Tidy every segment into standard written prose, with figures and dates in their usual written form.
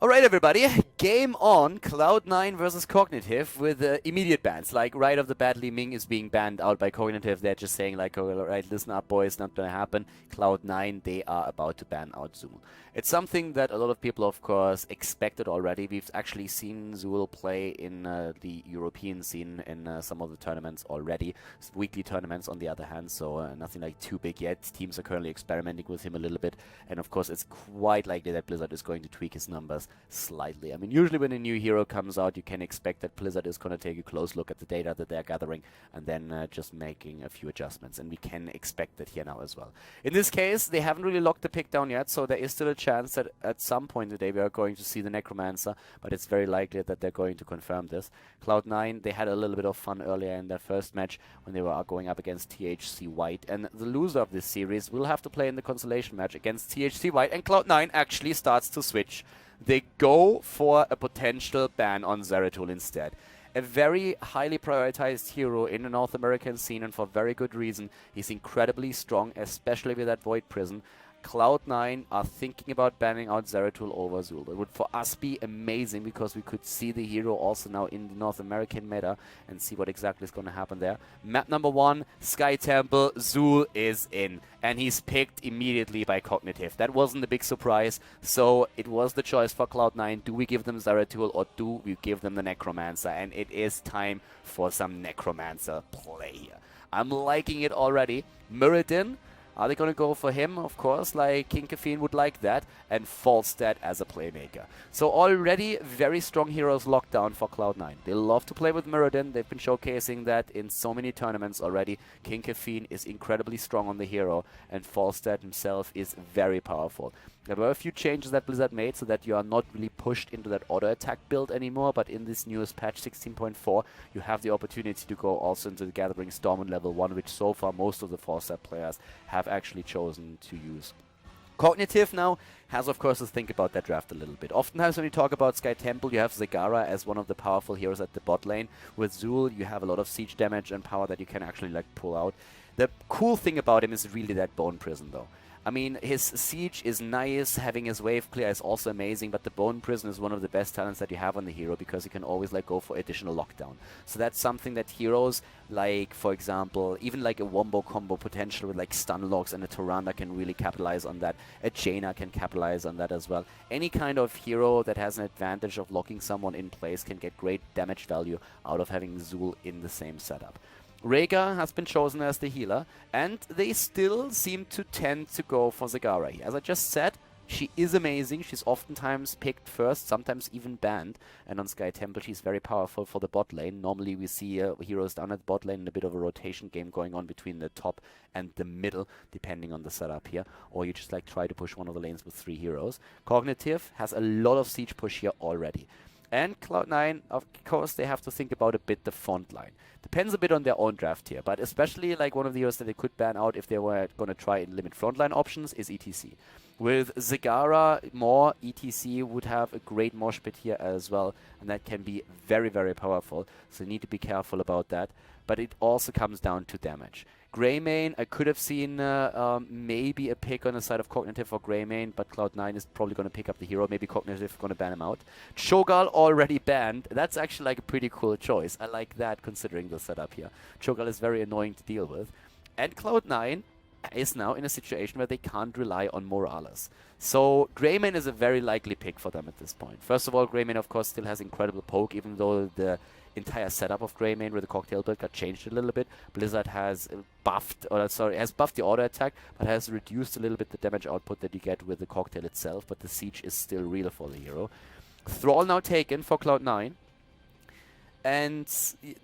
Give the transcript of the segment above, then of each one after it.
Alright everybody, game on, Cloud9 versus Cognitive with immediate bans. Like right off the bat, Li Ming is being banned out by Cognitive. They're just saying like, oh, alright, listen up boys, not gonna happen. Cloud9, they are about to ban out Zool. It's something that a lot of people of course expected already. We've actually seen Zool play in the European scene in some of the tournaments already. Weekly tournaments on the other hand, so nothing like too big yet. Teams are currently experimenting with him a little bit, and of course it's quite likely that Blizzard is going to tweak his numbers slightly. I mean, usually when a new hero comes out, you can expect that Blizzard is going to take a close look at the data that they're gathering and then just making a few adjustments, and we can expect that here now as well. In this case, they haven't really locked the pick down yet, so there is still a chance that at some point today we are going to see the Necromancer, but it's very likely that they're going to confirm this. Cloud9, they had a little bit of fun earlier in their first match when they were going up against THC White, and the loser of this series will have to play in the consolation match against THC White, and Cloud9 actually starts to switch. They go for a potential ban on Zeratul instead. A very highly prioritized hero in the North American scene, and for very good reason. He's incredibly strong, especially with that Void Prison. Cloud9 are thinking about banning out Zeratul over Zool. It would for us be amazing because we could see the hero also now in the North American meta and see what exactly is going to happen there. Map number 1, Sky Temple, Zool is in. And he's picked immediately by Cognitive. That wasn't a big surprise, so it was the choice for Cloud9. Do we give them Zeratul or do we give them the Necromancer? And it is time for some Necromancer play here. I'm liking it already. Muradin. Are they going to go for him? Of course, like King Caffeine would like that, and Falstad as a playmaker. So already very strong heroes locked down for Cloud9. They love to play with Muradin. They've been showcasing that in so many tournaments already. King Caffeine is incredibly strong on the hero, and Falstad himself is very powerful. There were a few changes that Blizzard made so that you are not really pushed into that auto-attack build anymore, but in this newest patch 16.4, you have the opportunity to go also into the Gathering Storm on level 1, which so far most of the Falstad players have actually chosen to use. Cognitive now has, of course, to think about that draft a little bit. Oftentimes when we talk about Sky Temple, you have Zagara as one of the powerful heroes at the bot lane. With Zool, you have a lot of siege damage and power that you can actually like pull out. The cool thing about him is really that Bone Prison, though. I mean, his siege is nice, having his wave clear is also amazing, but the Bone Prison is one of the best talents that you have on the hero because you can always like go for additional lockdown. So that's something that heroes like, for example, even like a Wombo combo potential with like stun locks and a Tyrande can really capitalize on that. A Jaina can capitalize on that as well. Any kind of hero that has an advantage of locking someone in place can get great damage value out of having Zool in the same setup. Rhaegar has been chosen as the healer, and they still seem to tend to go for Zagara. As I just said, she is amazing. She's oftentimes picked first, sometimes even banned. And on Sky Temple, she's very powerful for the bot lane. Normally, we see heroes down at the bot lane and a bit of a rotation game going on between the top and the middle, depending on the setup here. Or you just like try to push one of the lanes with 3 heroes. Cognitive has a lot of siege push here already. And Cloud9, of course, they have to think about a bit the front line. Depends a bit on their own draft here, but especially like one of the heroes that they could ban out if they were going to try and limit frontline options is ETC. With Zagara, more ETC would have a great mosh pit here as well, and that can be very, very powerful, so you need to be careful about that. But it also comes down to damage. Greymane, I could have seen maybe a pick on the side of Cognitive for Greymane, but Cloud9 is probably going to pick up the hero. Maybe Cognitive going to ban him out. Cho'Gall already banned. That's actually like a pretty cool choice. I like that considering the setup here. Cho'Gall is very annoying to deal with. And Cloud9 is now in a situation where they can't rely on Morales. So Greymane is a very likely pick for them at this point. First of all, Greymane of course still has incredible poke, even though the entire setup of Greymane with the cocktail build got changed a little bit. Blizzard has buffed the auto attack, but has reduced a little bit the damage output that you get with the cocktail itself, but the siege is still real for the hero. Thrall now taken for Cloud9. And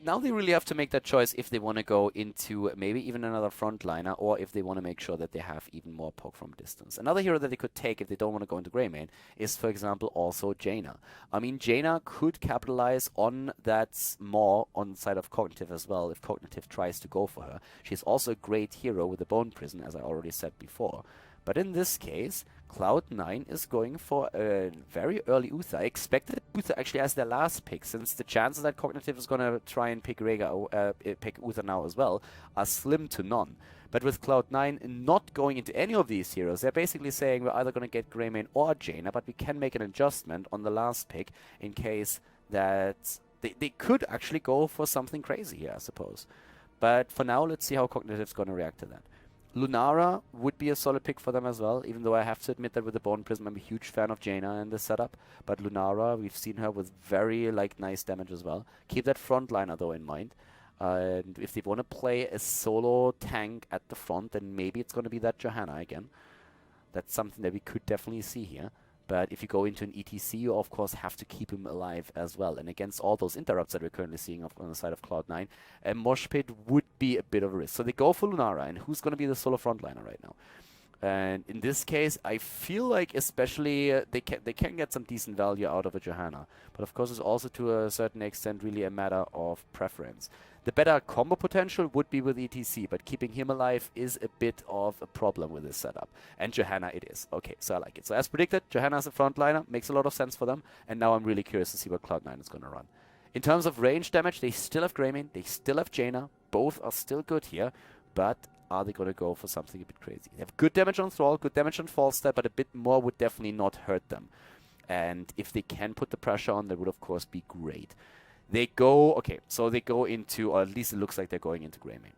now they really have to make that choice if they want to go into maybe even another frontliner, or if they want to make sure that they have even more poke from distance. Another hero that they could take if they don't want to go into Greymane is, for example, also Jaina. I mean, Jaina could capitalize on that more on the side of Cognitive as well if Cognitive tries to go for her. She's also a great hero with the Bone Prison, as I already said before. But in this case, Cloud9 is going for a very early Uther. I expected Uther actually as their last pick, since the chances that Cognitive is going to try and pick pick Uther now as well are slim to none. But with Cloud9 not going into any of these heroes, they're basically saying we're either going to get Greymane or Jaina, but we can make an adjustment on the last pick in case that they could actually go for something crazy here, I suppose. But for now, let's see how Cognitive's going to react to that. Lunara would be a solid pick for them as well, even though I have to admit that with the Bone Prism, I'm a huge fan of Jaina in this setup. But Lunara, we've seen her with very nice damage as well. Keep that frontliner though in mind. And if they want to play a solo tank at the front, then maybe it's going to be that Johanna again. That's something that we could definitely see here. But if you go into an ETC, you of course have to keep him alive as well. And against all those interrupts that we're currently seeing on the side of Cloud9, a Mosh Pit would be a bit of a risk. So they go for Lunara, and who's going to be the solo frontliner right now? And in this case, I feel like especially they can get some decent value out of a Johanna. But of course, it's also to a certain extent really a matter of preference. The better combo potential would be with ETC, but keeping him alive is a bit of a problem with this setup. And Johanna it is. Okay, so I like it. So as predicted, Johanna as a frontliner makes a lot of sense for them. And now I'm really curious to see what Cloud9 is going to run. In terms of range damage, they still have Greymane, they still have Jaina. Both are still good here, but are they going to go for something a bit crazy? They have good damage on Thrall, good damage on Falstad, but a bit more would definitely not hurt them. And if they can put the pressure on, that would of course be great. They go, okay, so they go into, or at least it looks like they're going into Greymane.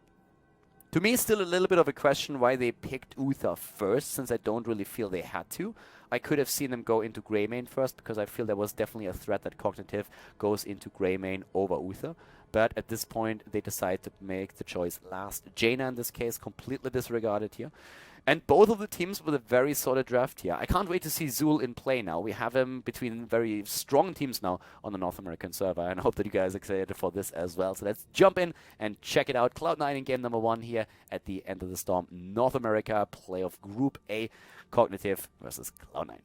To me, still a little bit of a question why they picked Uther first, since I don't really feel they had to. I could have seen them go into Greymane first, because I feel there was definitely a threat that Cognitive goes into Greymane over Uther. But at this point, they decide to make the choice last. Jaina, in this case, completely disregarded here. And both of the teams with a very solid draft here. I can't wait to see Zul in play now. We have him between very strong teams now on the North American server. And I hope that you guys are excited for this as well. So let's jump in and check it out. Cloud9 in game number 1 here at the end of the Storm. North America playoff Group A. Cognitive versus Cloud9.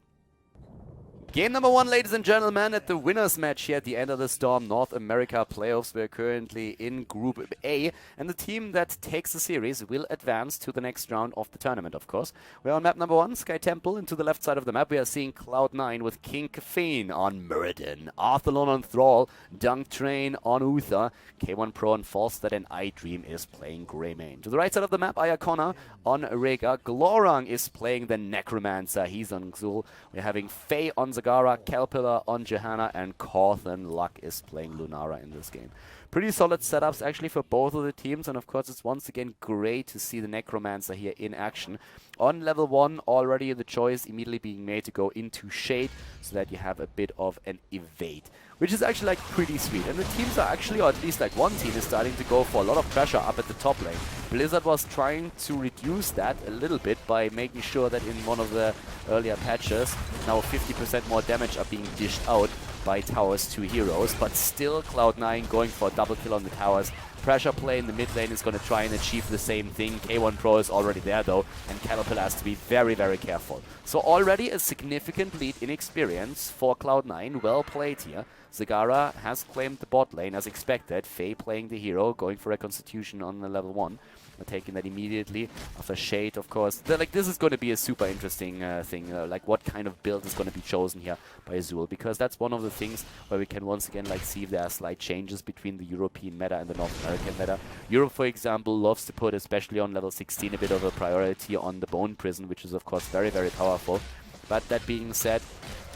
Game number 1, ladies and gentlemen, at the winners match here at the end of the Storm North America playoffs. We're currently in Group A, and the team that takes the series will advance to the next round of the tournament, of course. We're on map number 1, Sky Temple, and to the left side of the map we are seeing Cloud9 with King Caffeine on Muradin, Arthalon on Thrall, Dunk Train on Uther, K1 Pro on Falstad, and iDream is playing Greymane. To the right side of the map, Ayakona on Rega, Glorang is playing the Necromancer, he's on Xul. We're having Faye on Zagara, Calpilla on Johanna, and Cawthon Luck is playing Lunara in this game. Pretty solid setups actually for both of the teams, and of course it's once again great to see the Necromancer here in action. On level 1, already the choice immediately being made to go into Shade, so that you have a bit of an evade, which is actually pretty sweet. And the teams are actually, or at least one team is starting to go for a lot of pressure up at the top lane. Blizzard was trying to reduce that a little bit by making sure that in one of the earlier patches, now 50% more damage are being dished out by towers to heroes, but still Cloud9 going for a double kill on the towers. Pressure play in the mid lane is going to try and achieve the same thing. K1 Pro is already there though, and Caterpillar has to be very, very careful. So already a significant lead in experience for Cloud9. Well played here. Zagara has claimed the bot lane as expected. Faye playing the hero, going for a Constitution on the level 1. Taking that immediately after Shade, of course. This is going to be a super interesting thing. What kind of build is going to be chosen here by Azul, because that's one of the things where we can once again see if there are slight changes between the European meta and the North American meta. Europe, for example, loves to put, especially on level 16, a bit of a priority on the Bone Prison, which is of course very, very powerful. But that being said,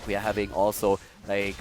we are having also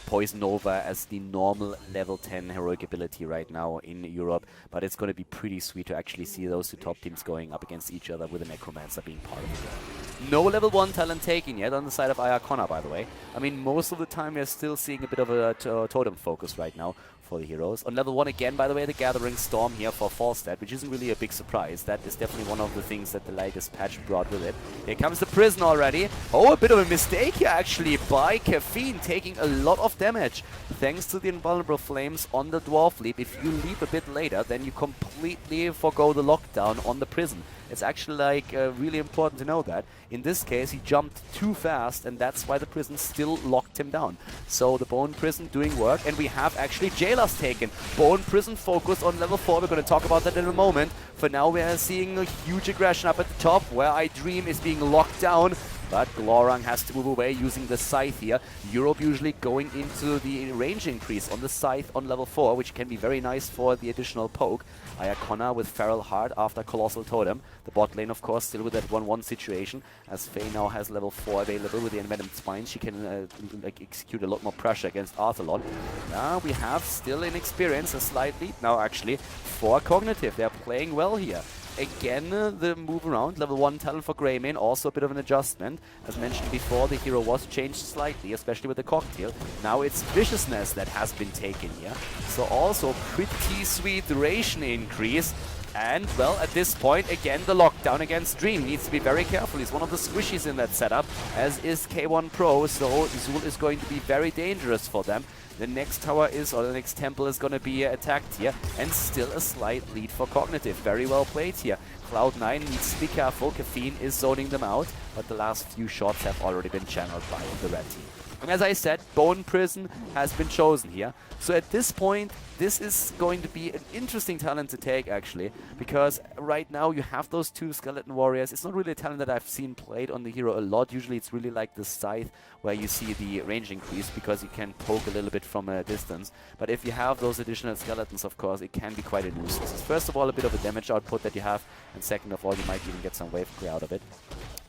Poison Nova as the normal level 10 heroic ability right now in Europe, but it's going to be pretty sweet to actually see those two top teams going up against each other with a Necromancer being part of it. No level 1 talent taken yet on the side of Ayakona, by the way. I mean, most of the time we're still seeing a bit of a totem focus right now for the heroes. On level 1 again, by the way, the Gathering Storm here for Falstad, which isn't really a big surprise. That is definitely one of the things that the latest patch brought with it. Here comes the Prison already. Oh, a bit of a mistake here actually by Caffeine, taking a lot of damage. Thanks to the Invulnerable Flames on the Dwarf Leap, if you leap a bit later, then you completely forgo the lockdown on the Prison. It's actually really important to know that. In this case, he jumped too fast, and that's why the Prison still locked him down. So the Bone Prison doing work, and we have actually Jailers taken. Bone Prison focus on level 4. We're going to talk about that in a moment. For now, we are seeing a huge aggression up at the top, where iDream is being locked down but Glorang has to move away using the Scythe here. Europe usually going into the range increase on the Scythe on level 4, which can be very nice for the additional poke. Ayakona with Feral Heart after Colossal Totem. The bot lane, of course, still with that 1-1 situation, as Faye now has level 4 available with the Envenomed Spine. She can like execute a lot more pressure against Arthalon. Now we have still inexperience, a slight lead now actually for Cognitive. They're playing well here. Again, the move around, level 1 talent for Greymane, also a bit of an adjustment. As mentioned before, the hero was changed slightly, especially with the cocktail. Now it's Viciousness that has been taken here. So also pretty sweet ration increase. And, well, at this point, again, the lockdown against Dream needs to be very careful. He's one of the squishies in that setup, as is K1 Pro, so Zul is going to be very dangerous for them. The next tower is, or the next temple is going to be attacked here, and still a slight lead for Cognitive. Very well played here. Cloud9 needs to be careful. Caffeine is zoning them out, but the last few shots have already been channeled by the red team. And as I said, Bone Prison has been chosen here. So at this point, this is going to be an interesting talent to take, actually, because right now you have those two Skeleton Warriors. It's not really a talent that I've seen played on the hero a lot. Usually it's really like the Scythe, where you see the range increase because you can poke a little bit from a distance. But if you have those additional skeletons, of course, it can be quite a nuisance. It's first of all a bit of a damage output that you have, and second of all, you might even get some wave clear out of it.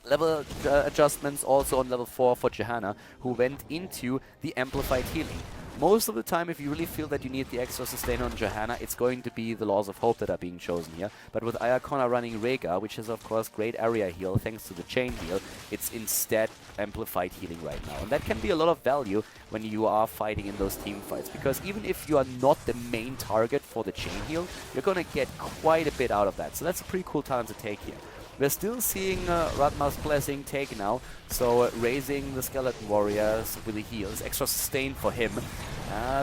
Level adjustments also on level 4 for Johanna, who went into the Amplified Healing. Most of the time, if you really feel that you need the extra sustain on Johanna, it's going to be the Laws of Hope that are being chosen here. But with Ayakona running Rhaegar, which is of course great area heal thanks to the chain heal, it's instead Amplified Healing right now. And that can be a lot of value when you are fighting in those team fights, because even if you are not the main target for the chain heal, you're going to get quite a bit out of that. So that's a pretty cool talent to take here. We're still seeing Ratma's Blessing take now, so raising the Skeleton Warriors with the heals, extra sustain for him.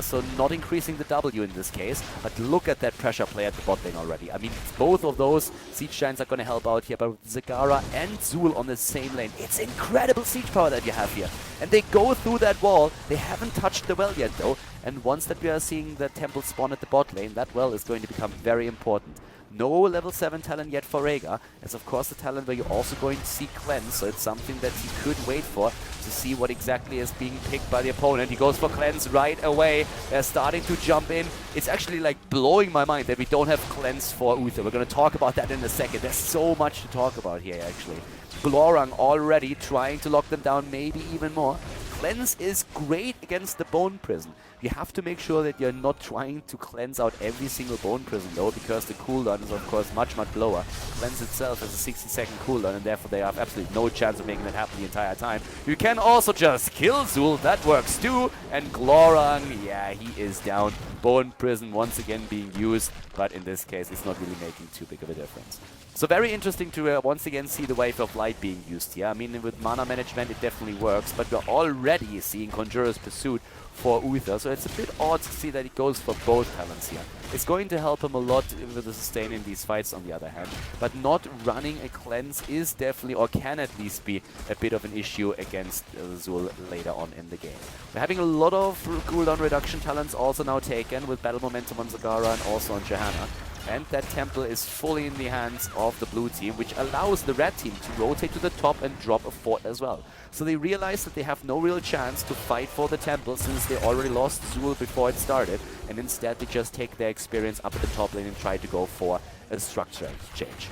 So not increasing the W in this case, but look at that pressure play at the bot lane already. I mean, both of those Siege Giants are going to help out here, but with Zagara and Zul on the same lane, it's incredible siege power that you have here. And they go through that wall. They haven't touched the well yet, though. And once that we are seeing the temple spawn at the bot lane, that well is going to become very important. No level 7 talent yet for Rhaegar. It's of course a talent where you're also going to see Cleanse, so it's something that he could wait for to see what exactly is being picked by the opponent. He goes for Cleanse right away. They're starting to jump in. It's actually like blowing my mind that we don't have Cleanse for Uther. We're going to talk about that in a second. There's so much to talk about here, actually. Glorang already trying to lock them down, maybe even more. Cleanse is great against the Bone Prison. You have to make sure that you're not trying to cleanse out every single Bone Prison though, because the cooldown is of course much lower. Cleanse itself has a 60-second cooldown, and therefore they have absolutely no chance of making that happen the entire time. You can also just kill Zul, that works too, and Glorang, yeah, he is down. Bone Prison once again being used, but in this case it's not really making too big of a difference. So very interesting to once again see the Wave of Light being used here. I mean, with mana management it definitely works, but we're already seeing Conjurer's Pursuit for Uther, so it's a bit odd to see that it goes for both talents here. It's going to help him a lot with the sustain in these fights on the other hand, but not running a Cleanse is definitely, or can at least be, a bit of an issue against Zul later on in the game. We're having a lot of cooldown reduction talents also now taken with Battle Momentum on Zagara and also on Johanna. And that temple is fully in the hands of the blue team, which allows the red team to rotate to the top and drop a fort as well. So they realize that they have no real chance to fight for the temple since they already lost Zul before it started, and instead they just take their experience up at the top lane and try to go for a structure exchange.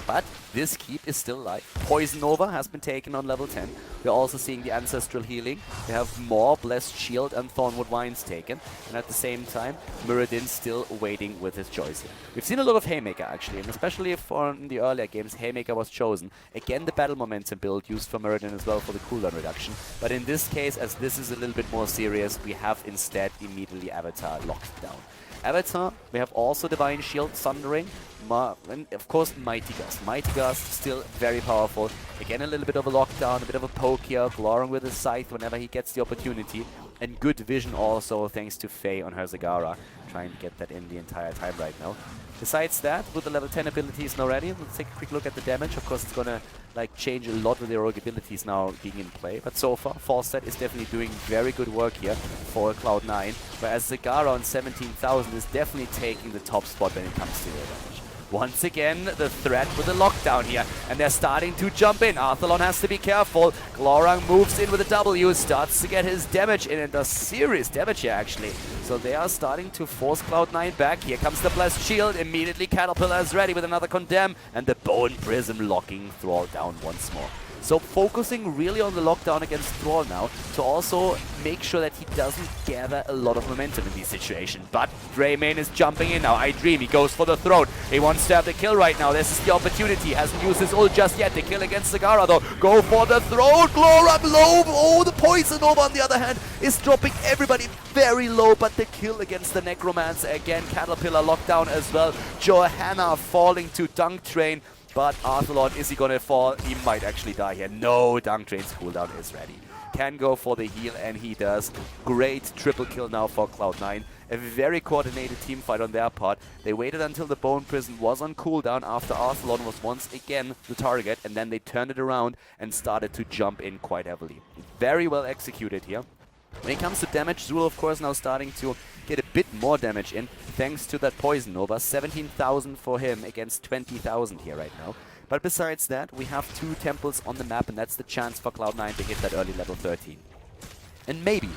But this keep is still alive. Poison Nova has been taken on level 10. We're also seeing the Ancestral Healing. We have more Blessed Shield and Thornwood Vines taken. And at the same time, Muradin still waiting with his choice here. We've seen a lot of Haymaker actually, and especially if in the earlier games Haymaker was chosen. Again, the Battle Momentum build used for Muradin as well for the cooldown reduction. But in this case, as this is a little bit more serious, we have instead immediately Avatar locked down. Avatar, we have also Divine Shield, Sundering, and of course Mighty Gust. Mighty Gust still very powerful. Again, a little bit of a lockdown, a bit of a poke here, Glorang with his Scythe whenever he gets the opportunity. And good vision also thanks to Faye on her Zagara, trying to get that in the entire time right now. Besides that, with the level 10 abilities now ready, let's take a quick look at the damage. Of course, it's gonna like change a lot with the heroic abilities now being in play. But so far, Falstad is definitely doing very good work here for Cloud9, whereas Zagara on 17,000 is definitely taking the top spot when it comes to hero damage. Once again, the threat with the lockdown here. And they're starting to jump in. Arthalon has to be careful. Glorang moves in with a W, starts to get his damage in and does serious damage here actually. So they are starting to force Cloud9 back. Here comes the Blessed Shield. Immediately Caterpillar is ready with another Condemn. And the Bone Prism locking Thrall down once more. So focusing really on the lockdown against Thrall now to also make sure that he doesn't gather a lot of momentum in these situations. But Greymane is jumping in now. iDream, he goes for the throat. He wants to have the kill right now. This is the opportunity. Hasn't used his ult just yet. The kill against Zagara though. Go for the throat. Glorang low. Oh, the Poison Orb on the other hand is dropping everybody very low. But the kill against the Necromancer again. Caterpillar locked down as well. Johanna falling to Dunk Train. But Arthalon, is he gonna fall? He might actually die here. No, Dunk Train's cooldown is ready. Can go for the heal, and he does. Great triple kill now for Cloud9. A very coordinated team fight on their part. They waited until the Bone Prison was on cooldown after Arthalon was once again the target, and then they turned it around and started to jump in quite heavily. Very well executed here. When it comes to damage, Zul of course now starting to get a bit more damage in thanks to that Poison Nova. 17,000 for him against 20,000 here right now. But besides that, we have 2 temples on the map, and that's the chance for Cloud9 to hit that early level 13. And maybe,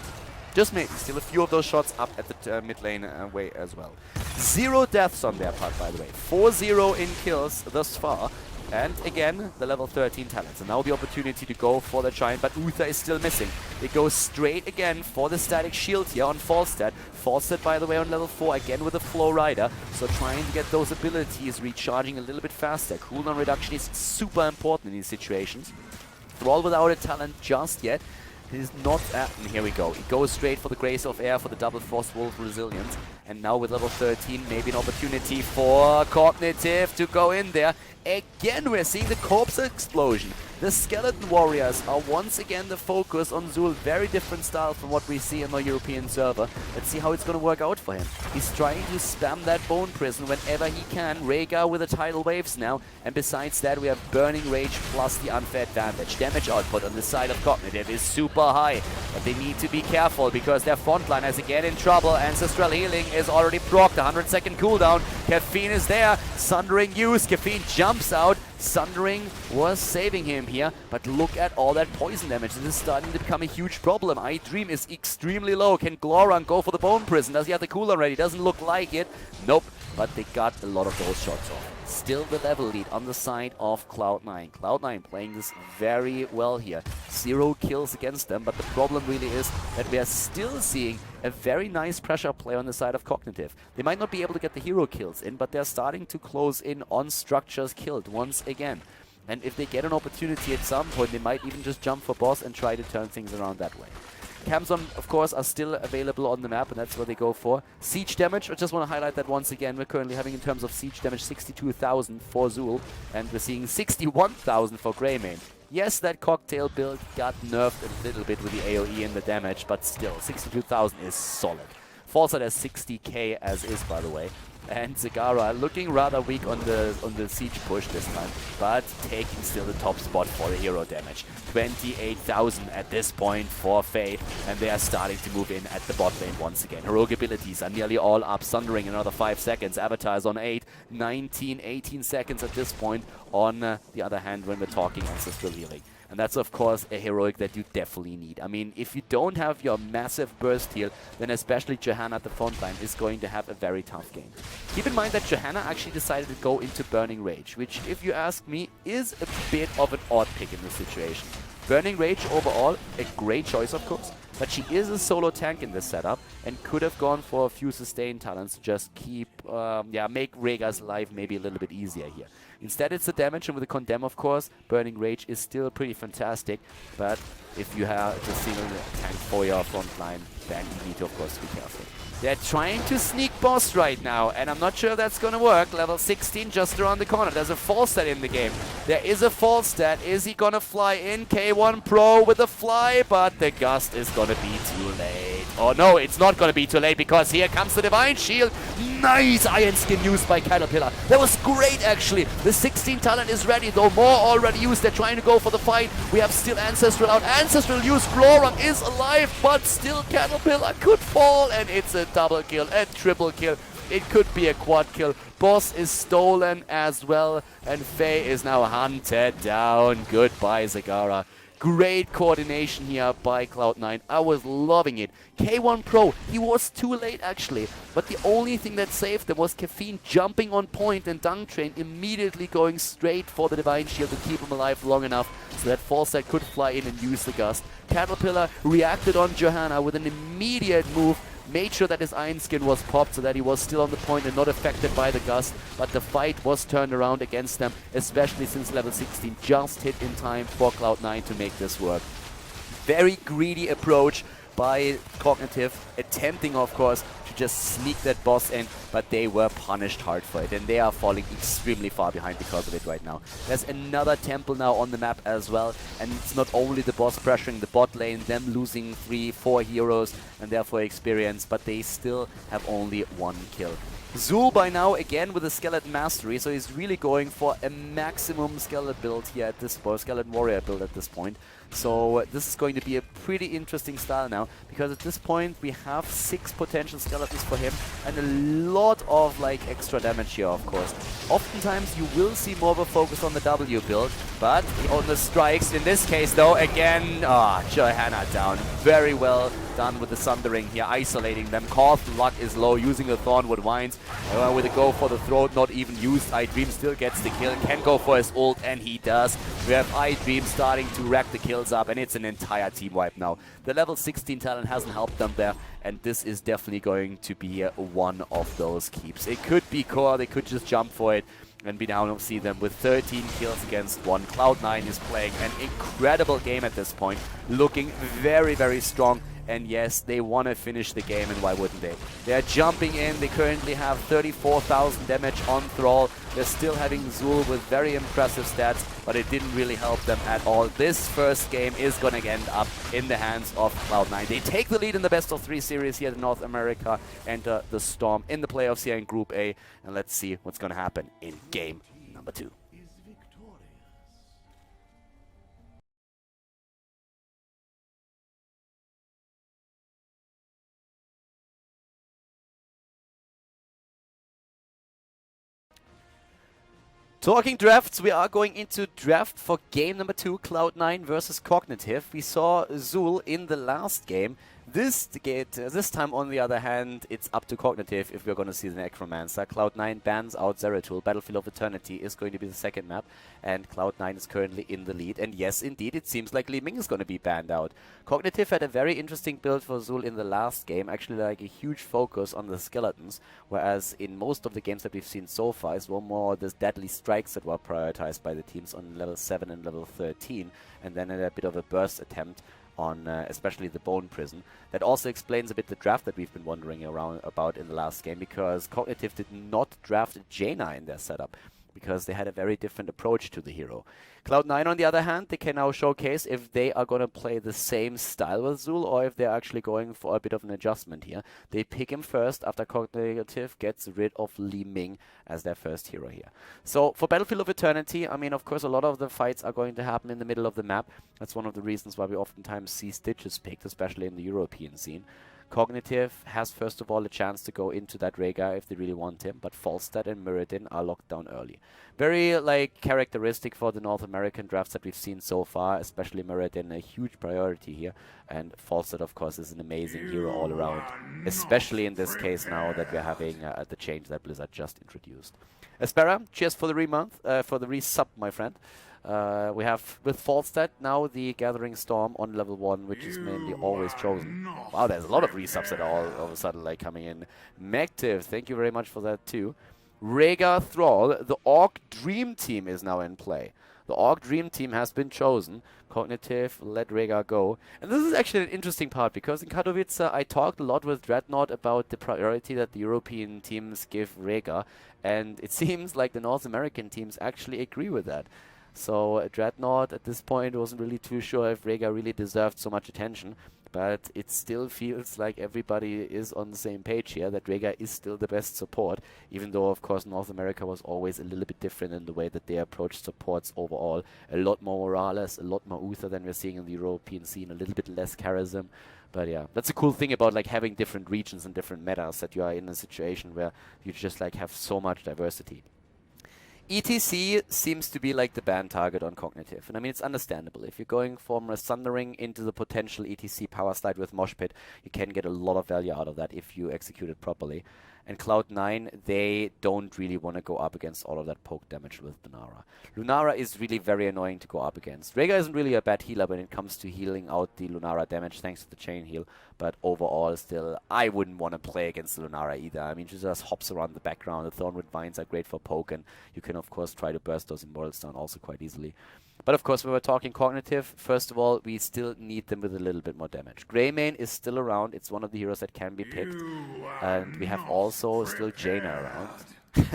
just maybe, still a few of those shots up at the mid lane way as well. 0 deaths on their part, by the way. 4-0 in kills thus far. And again, the level 13 talents. And now the opportunity to go for the Giant, but Uther is still missing. They go straight again for the Static Shield here on Falstad. Falstad, by the way, on level 4, again with a Flow Rider. So trying to get those abilities recharging a little bit faster. Cooldown reduction is super important in these situations. Thrall without a talent just yet. It is not and here we go. He goes straight for the Grace of Air for the double Frost Wolf Resilience. And now with level 13, maybe an opportunity for Cognitive to go in there. Again, we're seeing the Corpse Explosion. The Skeleton Warriors are once again the focus on Zul. Very different style from what we see in the European server. Let's see how it's going to work out for him. He's trying to spam that Bone Prison whenever he can. Rhaegar with the Tidal Waves now. And besides that, we have Burning Rage plus the Unfair Advantage. Damage output on the side of Cognitive is super high. But they need to be careful because their frontline is again in trouble. Ancestral Healing is already procced. 100-second cooldown. Caffeine is there. Sundering used. Caffeine jumps out. Sundering was saving him here, but look at all that poison damage. This is starting to become a huge problem. iDream is extremely low. Can Glorang go for the Bone Prison? Does he have the cooldown ready? Doesn't look like it. Nope, but they got a lot of those shots off. Still the level lead on the side of Cloud9. Cloud9 playing this very well here. 0 kills against them, but the problem really is that we are still seeing a very nice pressure play on the side of Cognitive. They might not be able to get the hero kills in, but they're starting to close in on structures killed once again. And if they get an opportunity at some point, they might even just jump for boss and try to turn things around that way. Camzon, of course, are still available on the map, and that's what they go for. Siege damage, I just want to highlight that once again. We're currently having, in terms of siege damage, 62,000 for Zul, and we're seeing 61,000 for Greymane. Yes, that cocktail build got nerfed a little bit with the AoE and the damage, but still, 62,000 is solid. Falstad has 60k as is, by the way. And Zagara looking rather weak on the siege push this time, but taking still the top spot for the hero damage. 28,000 at this point for Faye, and they are starting to move in at the bot lane once again. Heroic abilities are nearly all up. Sundering another 5 seconds. Avatar is on 8, 19, 18 seconds at this point. On the other hand, when we're talking Ancestral Healing. And that's, of course, a heroic that you definitely need. I mean, if you don't have your massive burst heal, then especially Johanna at the front line is going to have a very tough game. Keep in mind that Johanna actually decided to go into Burning Rage, which, if you ask me, is a bit of an odd pick in this situation. Burning Rage overall, a great choice, of course, but she is a solo tank in this setup and could have gone for a few sustain talents to just keep, make Rhaegar's life maybe a little bit easier here. Instead, it's the damage, and with the Condemn, of course, Burning Rage is still pretty fantastic, but if you have a single tank for your front line, then you need to, of course, be careful. They're trying to sneak boss right now, and I'm not sure if that's going to work. Level 16 just around the corner. There's a Falstad in the game. There is a Falstad. Is he going to fly in? K1 Pro with a fly, but the gust is going to be too late. Oh no, it's not going to be too late, because here comes the Divine Shield. Nice Iron Skin used by Caterpillar. That was great, actually. The 16 talent is ready, though. More already used. They're trying to go for the fight. We have still Ancestral out. Ancestral used. Glorang is alive, but still Caterpillar could fall, and it's a double kill, a triple kill. It could be a quad kill. Boss is stolen as well, and Faye is now hunted down. Goodbye, Zagara. Great coordination here by Cloud9. I was loving it. K1 Pro, he was too late actually, but the only thing that saved them was Caffeine jumping on point and Dung Train immediately going straight for the Divine Shield to keep him alive long enough so that Falstad could fly in and use the Gust. Caterpillar reacted on Johanna with an immediate move, made sure that his Iron Skin was popped so that he was still on the point and not affected by the Gust, but the fight was turned around against them, especially since level 16 just hit in time for Cloud9 to make this work. Very greedy approach by Cognitive, attempting of course to just sneak that boss in, but they were punished hard for it and they are falling extremely far behind because of it right now. There's another temple now on the map as well, and it's not only the boss pressuring the bot lane, them losing 3-4 heroes and therefore experience, but they still have only 1 kill. Zul by now again with a Skeleton Mastery, so he's really going for a maximum Skeleton build here at this point, Skeleton Warrior build at this point. So this is going to be a pretty interesting style now, because at this point we have 6 potential skeletons for him and a lot of like extra damage here of course. Oftentimes you will see more of a focus on the W build, but on the strikes in this case though, again, Johanna down. Very well done with the Sundering here, isolating them. Korth's luck is low, using the Thornwood Vines with a go for the throat, not even used. iDream still gets the kill, can go for his ult, and he does. We have iDream starting to rack the kills up, and it's an entire team wipe now. The level 16 talent hasn't helped them there, and this is definitely going to be one of those keeps. It could be core, they could just jump for it, and we now see them with 13 kills against 1. Cloud9 is playing an incredible game at this point, looking very, very strong. And yes, they want to finish the game, and why wouldn't they? They're jumping in. They currently have 34,000 damage on Thrall. They're still having Zul with very impressive stats, but it didn't really help them at all. This first game is going to end up in the hands of Cloud9. They take the lead in the best of 3 series here in North America, enter the Storm in the playoffs here in Group A, and let's see what's going to happen in game number 2. Talking drafts, we are going into draft for game number 2, Cloud9 versus Cognitive. We saw Zul in the last game. This time, on the other hand, it's up to Cognitive if we're going to see the Necromancer. Cloud9 bans out Zeratul. Battlefield of Eternity is going to be the second map, and Cloud9 is currently in the lead. And yes, indeed, it seems like Li Ming is going to be banned out. Cognitive had a very interesting build for Zul in the last game, actually like a huge focus on the skeletons, whereas in most of the games that we've seen so far, it's more the deadly strikes that were prioritized by the teams on level 7 and level 13, and then a bit of a burst attempt on especially the Bone Prison. That also explains a bit the draft that we've been wondering around about in the last game, because Cognitive did not draft Jaina in their setup, because they had a very different approach to the hero. Cloud9, on the other hand, they can now showcase if they are going to play the same style with Zul or if they're actually going for a bit of an adjustment here. They pick him first after Cognitive gets rid of Li Ming as their first hero here. So for Battlefield of Eternity, I mean, of course, a lot of the fights are going to happen in the middle of the map. That's one of the reasons why we oftentimes see Stitches picked, especially in the European scene. Cognitive has first of all a chance to go into that Rhaegar if they really want him, but Falstad and Muradin are locked down early. Very like characteristic for the North American drafts that we've seen so far, especially Muradin, a huge priority here, and Falstad of course is an amazing hero all around, especially in this case now that we're having the change that Blizzard just introduced. Aspera, cheers for the resub, my friend. We have, with Falstad, now the Gathering Storm on level 1, which is mainly always chosen. Wow, there's a lot of resubs that are all of a sudden like coming in. Megtiv, thank you very much for that too. Rhaegar Thrall, the Orc Dream Team is now in play. The Orc Dream Team has been chosen. Cognitive, let Rhaegar go. And this is actually an interesting part, because in Katowice I talked a lot with Dreadnought about the priority that the European teams give Rhaegar, and it seems like the North American teams actually agree with that. So Dreadnought at this point wasn't really too sure if Rhaegar really deserved so much attention. but it still feels like everybody is on the same page here, that Rhaegar is still the best support, even though, of course, North America was always a little bit different in the way that they approached supports overall. A lot more Morales, a lot more Uther than we're seeing in the European scene, a little bit less charism. But yeah, that's a cool thing about like having different regions and different metas, that you are in a situation where you just like have so much diversity. ETC seems to be like the ban target on Cognitive, and I mean it's understandable. If you're going from a Sundering into the potential ETC power slide with Mosh Pit, you can get a lot of value out of that if you execute it properly. And Cloud9, they don't really want to go up against all of that poke damage with Lunara. Lunara is really very annoying to go up against. Rhaegar isn't really a bad healer when it comes to healing out the Lunara damage thanks to the chain heal, but overall still, I wouldn't want to play against Lunara either. I mean, she just hops around the background. The Thornwood Vines are great for poke, and you can of course try to burst those Immortals down also quite easily. But of course, when we're talking Cognitive, first of all, we still need them with a little bit more damage. Greymane is still around. It's one of the heroes that can be picked. And we have also still Jaina around.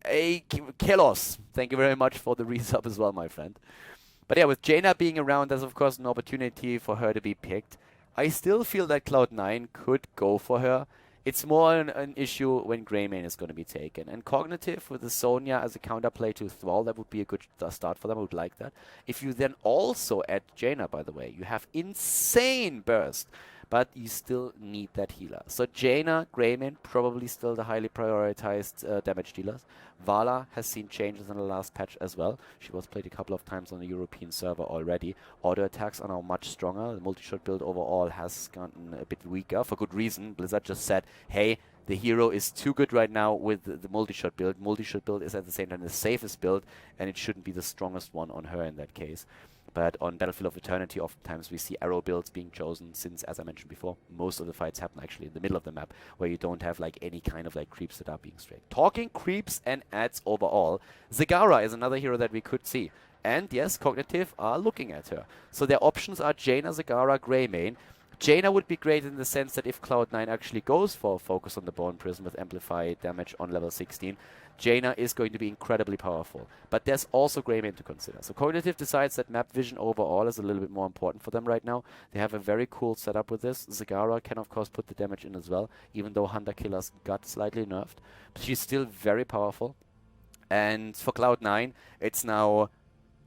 Hey, Kelos, thank you very much for the resub as well, my friend. But yeah, with Jaina being around, there's of course an opportunity for her to be picked. I still feel that Cloud9 could go for her. It's more an issue when Greymane is going to be taken. And Cognitive with the Sonya as a counterplay to Thrall, that would be a good start for them. I would like that. If you then also add Jaina, by the way, you have insane burst. But you still need that healer. So Jaina, Greymane, probably still the highly prioritized damage dealers. Vala has seen changes in the last patch as well. She was played a couple of times on the European server already. Auto attacks are now much stronger. The multi-shot build overall has gotten a bit weaker for good reason. Blizzard just said, hey, the hero is too good right now with the multi-shot build. Multi-shot build is at the same time the safest build, and it shouldn't be the strongest one on her in that case. But on Battlefield of Eternity, oftentimes we see arrow builds being chosen since, as I mentioned before, most of the fights happen actually in the middle of the map, where you don't have like any kind of like creeps that are being straight. Talking creeps and adds overall, Zagara is another hero that we could see. And yes, Cognitive are looking at her. So their options are Jaina, Zagara, Greymane. Jaina would be great in the sense that if Cloud9 actually goes for a focus on the Bone Prison with Amplify damage on level 16, Jaina is going to be incredibly powerful. But there's also Greymane to consider. So Cognitive decides that map vision overall is a little bit more important for them right now. They have a very cool setup with this. Zagara can of course put the damage in as well, even though Hunter Killer's got slightly nerfed. But she's still very powerful. And for Cloud9, it's now...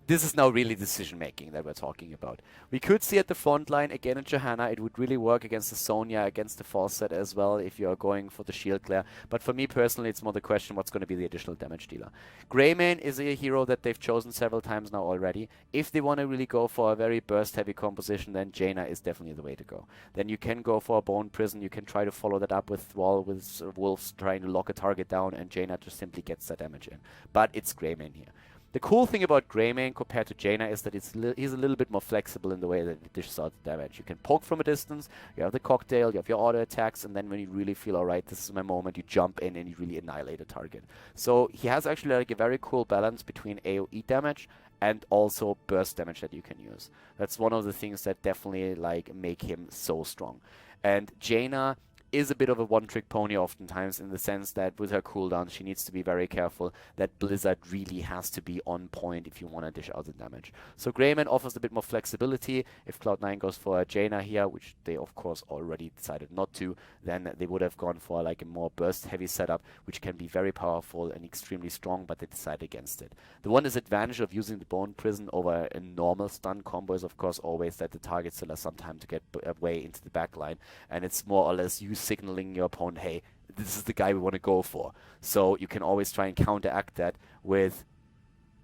This is now really decision-making that we're talking about. We could see at the front line, again in Johanna, it would really work against the Sonya, against the Fawcett as well, if you're going for the shield glare. But for me personally, it's more the question, what's going to be the additional damage dealer. Greymane is a hero that they've chosen several times now already. If they want to really go for a very burst-heavy composition, then Jaina is definitely the way to go. Then you can go for a Bone Prison, you can try to follow that up with Thrall, with Wolves trying to lock a target down, and Jaina just simply gets that damage in. But it's Greymane here. The cool thing about Greymane compared to Jaina is that he's a little bit more flexible in the way that he dishes out the damage. You can poke from a distance, you have the cocktail, you have your auto attacks, and then when you really feel, alright, this is my moment, you jump in and you really annihilate a target. So he has actually like a very cool balance between AoE damage and also burst damage that you can use. That's one of the things that definitely like make him so strong. And Jaina is a bit of a one-trick pony oftentimes, in the sense that with her cooldown she needs to be very careful that Blizzard really has to be on point if you want to dish out the damage. So Greymane offers a bit more flexibility. If Cloud9 goes for a Jaina here, which they of course already decided not to, then they would have gone for like a more burst-heavy setup, which can be very powerful and extremely strong, but they decide against it. The one disadvantage of using the Bone Prison over a normal stun combo is of course always that the target still has some time to get away into the backline, and it's more or less you signaling your opponent, hey, this is the guy we want to go for. So you can always try and counteract that with,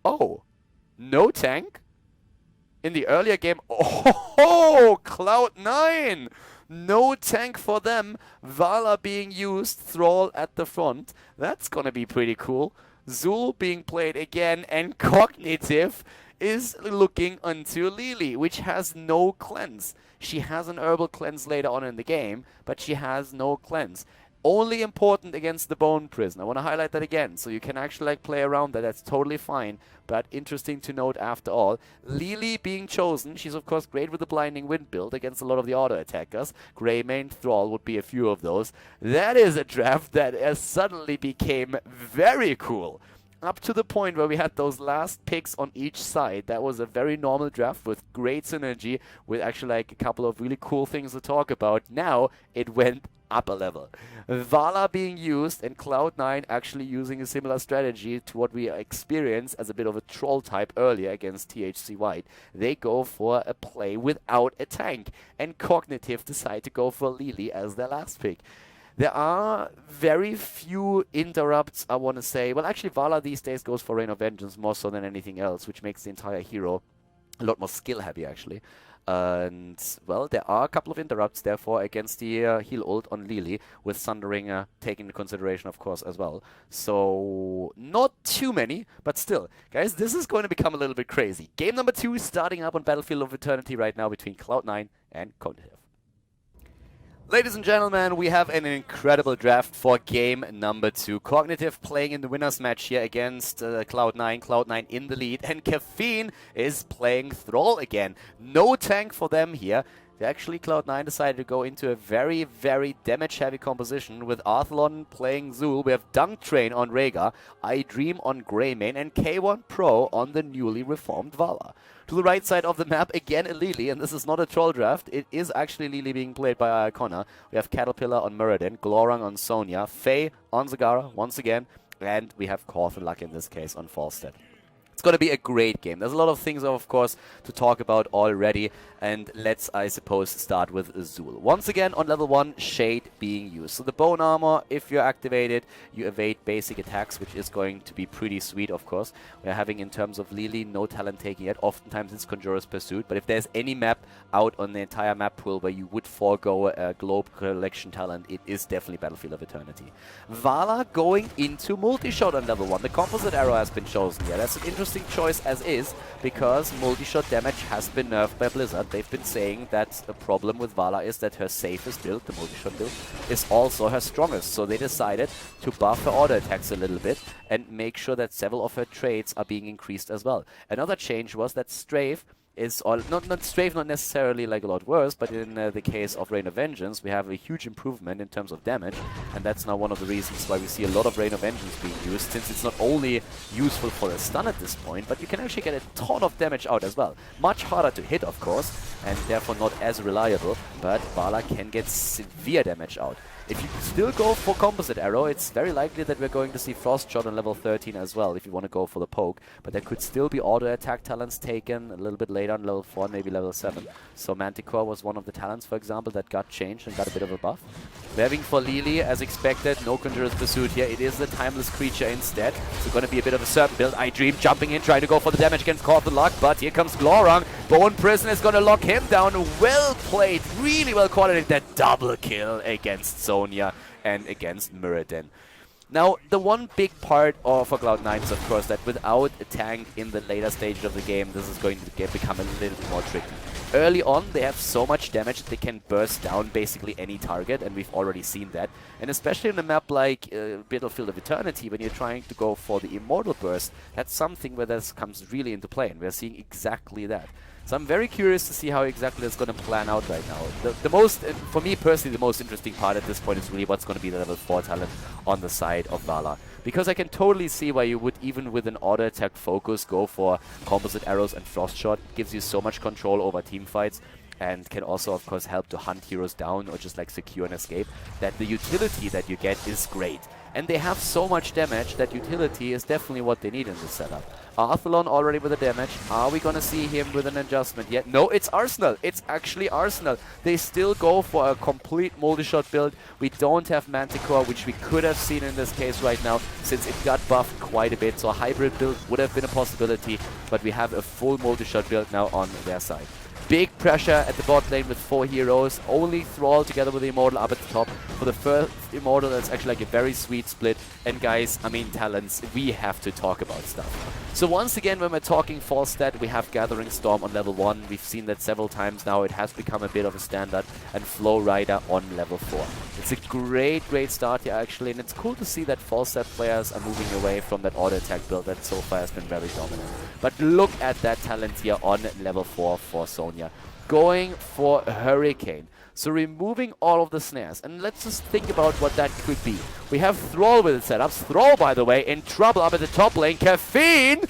oh, no tank? In the earlier game, oh, Cloud9! No tank for them. Vala being used, Thrall at the front. That's gonna be pretty cool. Zul being played again, and Cognitive is looking onto Lily, which has no cleanse. She has an herbal cleanse later on in the game, but she has no cleanse. Only important against the Bone Prison. I want to highlight that again, so you can actually like play around that. That's totally fine, but interesting to note after all. Lily being chosen, she's of course great with the Blinding Wind build against a lot of the auto attackers. Greymane, Thrall would be a few of those. That is a draft that suddenly became very cool. up to the point where we had those last picks on each side, that was a very normal draft with great synergy, with actually like a couple of really cool things to talk about. Now it went up a level. Vala being used and Cloud9 actually using a similar strategy to what we experienced as a bit of a troll type earlier against THC White. They go for a play without a tank, and Cognitive decide to go for Lili as their last pick. There are very few interrupts, I want to say. Well, actually, Vala these days goes for Rain of Vengeance more so than anything else, which makes the entire hero a lot more skill-heavy, actually. And, well, there are a couple of interrupts, therefore, against the heal ult on Lili, with Sundering taken into consideration, of course, as well. So, not too many, but still. Guys, this is going to become a little bit crazy. Game number 2 starting up on Battlefield of Eternity right now between Cloud9 and Cognitive. Ladies and gentlemen, we have an incredible draft for game number 2. Cognitive playing in the winner's match here against Cloud9. Cloud9 in the lead. And Caffeine is playing Thrall again. No tank for them here. Actually, Cloud9 decided to go into a very, very damage-heavy composition with Arthlon playing Zul. We have Dunk Train on Rhaegar, I Dream on Greymane, and K1 Pro on the newly reformed Vala. To the right side of the map, again a Lili, and this is not a troll draft. It is actually Lili being played by Icona. We have Caterpillar on Muradin, Glorang on Sonya, Faye on Zagara once again, and we have Corth Luck in this case on Falstead. It's going to be a great game. There's a lot of things, of course, to talk about already. And let's, I suppose, start with Azul. Once again, on level 1, Shade being used. So the Bone Armor, if you activate it, you evade basic attacks, which is going to be pretty sweet, of course. We're having, in terms of Lili, no talent taking yet. Oftentimes it's Conjurer's Pursuit. But if there's any map out on the entire map pool where you would forego a Globe Collection talent, it is definitely Battlefield of Eternity. Vala going into multi-shot on level 1. The composite arrow has been chosen here. That's an interesting choice as is, because multi-shot damage has been nerfed by Blizzard. They've been saying that the problem with Vala is that her safest build, the multi-shot build, is also her strongest. So they decided to buff her auto attacks a little bit and make sure that several of her traits are being increased as well. Another change was that Strafe is all, not Strafe, not necessarily like a lot worse, but in the case of Rain of Vengeance, we have a huge improvement in terms of damage, and that's now one of the reasons why we see a lot of Rain of Vengeance being used, since it's not only useful for a stun at this point, but you can actually get a ton of damage out as well. Much harder to hit, of course, and therefore not as reliable, but Vala can get severe damage out. If you still go for Composite Arrow, it's very likely that we're going to see Frost Shot on level 13 as well, if you want to go for the poke. But there could still be auto attack talents taken a little bit later on level 4, maybe level 7. So Manticore was one of the talents, for example, that got changed and got a bit of a buff. We're having for Lili, as expected, no Conjurer's Pursuit here. It is the Timeless Creature instead. So going to be a bit of a Serpent build. I Dream jumping in, trying to go for the damage against Corth Luck, but here comes Glorang. Bone Prison is going to lock him down. Well played, really well coordinated. That double kill against Sonya and against Muradin. Now, the one big part for Cloud9 is, of course, that without a tank in the later stages of the game, this is going to become a little bit more tricky. Early on, they have so much damage that they can burst down basically any target, and we've already seen that. And especially in a map like Battlefield of Eternity, when you're trying to go for the Immortal Burst, that's something where this comes really into play, and we're seeing exactly that. So I'm very curious to see how exactly that's going to plan out right now. The most, for me personally, the most interesting part at this point is really what's going to be the level 4 talent on the side of Vala. Because I can totally see why you would, even with an auto attack focus, go for Composite Arrows and Frost Shot. It gives you so much control over team fights, and can also, of course, help to hunt heroes down or just like secure an escape, that the utility that you get is great. And they have so much damage that utility is definitely what they need in this setup. Arthlon already with the damage. Are we going to see him with an adjustment yet? No, it's Arsenal. It's actually Arsenal. They still go for a complete multi-shot build. We don't have Manticore, which we could have seen in this case right now, since it got buffed quite a bit. So a hybrid build would have been a possibility, but we have a full multi-shot build now on their side. Big pressure at the bot lane with 4 heroes. Only Thrall together with the Immortal up at the top. For the first Immortal, that's actually like a very sweet split. And guys, I mean, talents, we have to talk about stuff. So once again, when we're talking Falstad, we have Gathering Storm on level 1. We've seen that several times now. It has become a bit of a standard. And Flow Rider on level 4. It's a great, great start here, actually. And it's cool to see that Falstad players are moving away from that auto attack build that so far has been very dominant. But look at that talent here on level 4 for Sonya. Going for Hurricane. So removing all of the snares. And let's just think about what that could be. We have Thrall with its setups. Thrall, by the way, in trouble up at the top lane. Caffeine!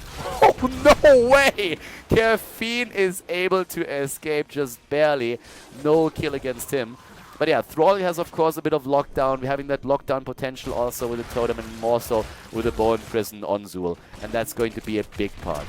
Oh, no way! Caffeine is able to escape just barely. No kill against him. But yeah, Thrall has, of course, a bit of lockdown. We're having that lockdown potential also with the Totem and more so with the Bone Prison on Zul. And that's going to be a big part.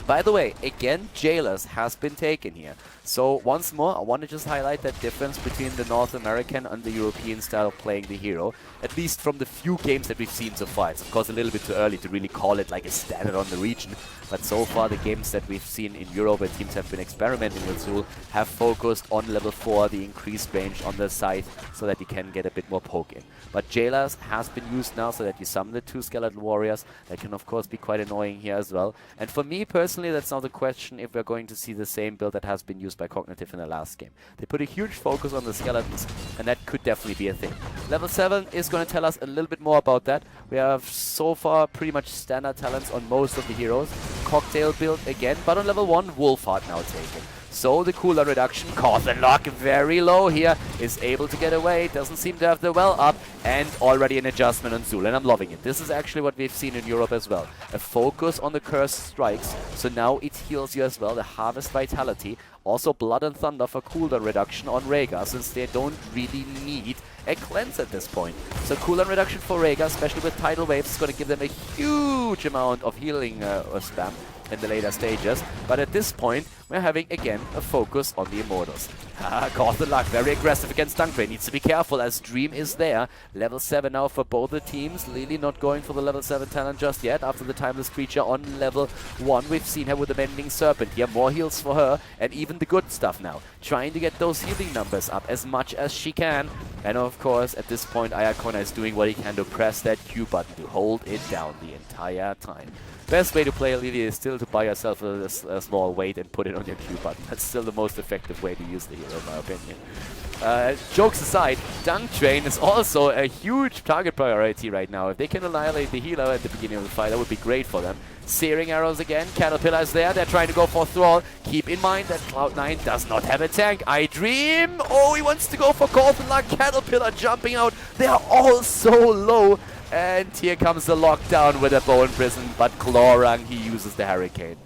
By the way, again, Jailers has been taken here. So once more, I want to just highlight that difference between the North American and the European style of playing the hero. At least from the few games that we've seen so far. It's of course a little bit too early to really call it like a standard on the region. But so far the games that we've seen in Europe where teams have been experimenting with Zul have focused on level 4, the increased range on the side, so that you can get a bit more poke in. But Jailers has been used now so that you summon the 2 Skeleton Warriors. That can of course be quite annoying here as well. And for me personally, that's now the question if we're going to see the same build that has been used by Cognitive in the last game. They put a huge focus on the skeletons, and that could definitely be a thing. Level 7 is going to tell us a little bit more about that. We have so far pretty much standard talents on most of the heroes. Cocktail build again, but on level 1, Wolfheart now taken. So the cooldown reduction, Cawthon Lock very low here, is able to get away, doesn't seem to have the well up, and already an adjustment on Zul, and I'm loving it. This is actually what we've seen in Europe as well. A focus on the cursed strikes, so now it heals you as well, the Harvest Vitality. Also Blood and Thunder for cooldown reduction on Rhaegar, since they don't really need a cleanse at this point. So cooldown reduction for Rhaegar, especially with Tidal Waves, is going to give them a huge amount of healing spam in the later stages. But at this point, we're having, again, a focus on the Immortals. Cawthon Lock, very aggressive against Dunkray. Needs to be careful as Dream is there. Level 7 now for both the teams. Lily not going for the level 7 talent just yet. After the Timeless Creature on level 1, we've seen her with the Mending Serpent here. More heals for her, and even the good stuff now. Trying to get those healing numbers up as much as she can. And of course, at this point, Ayakona is doing what he can to press that Q button to hold it down the entire time. Best way to play Lily is still to buy yourself a small weight and put it on your Q button. That's still the most effective way to use the hero, in my opinion. Jokes aside, Dunk Train is also a huge target priority right now. If they can annihilate the healer at the beginning of the fight, that would be great for them. Searing Arrows again, Caterpillar is there, they're trying to go for Thrall. Keep in mind that Cloud9 does not have a tank. I Dream! Oh, he wants to go for Cawthon Lock, Caterpillar jumping out. They are all so low. And here comes the lockdown with a Bone Prison, but Glorang, he uses the Hurricane.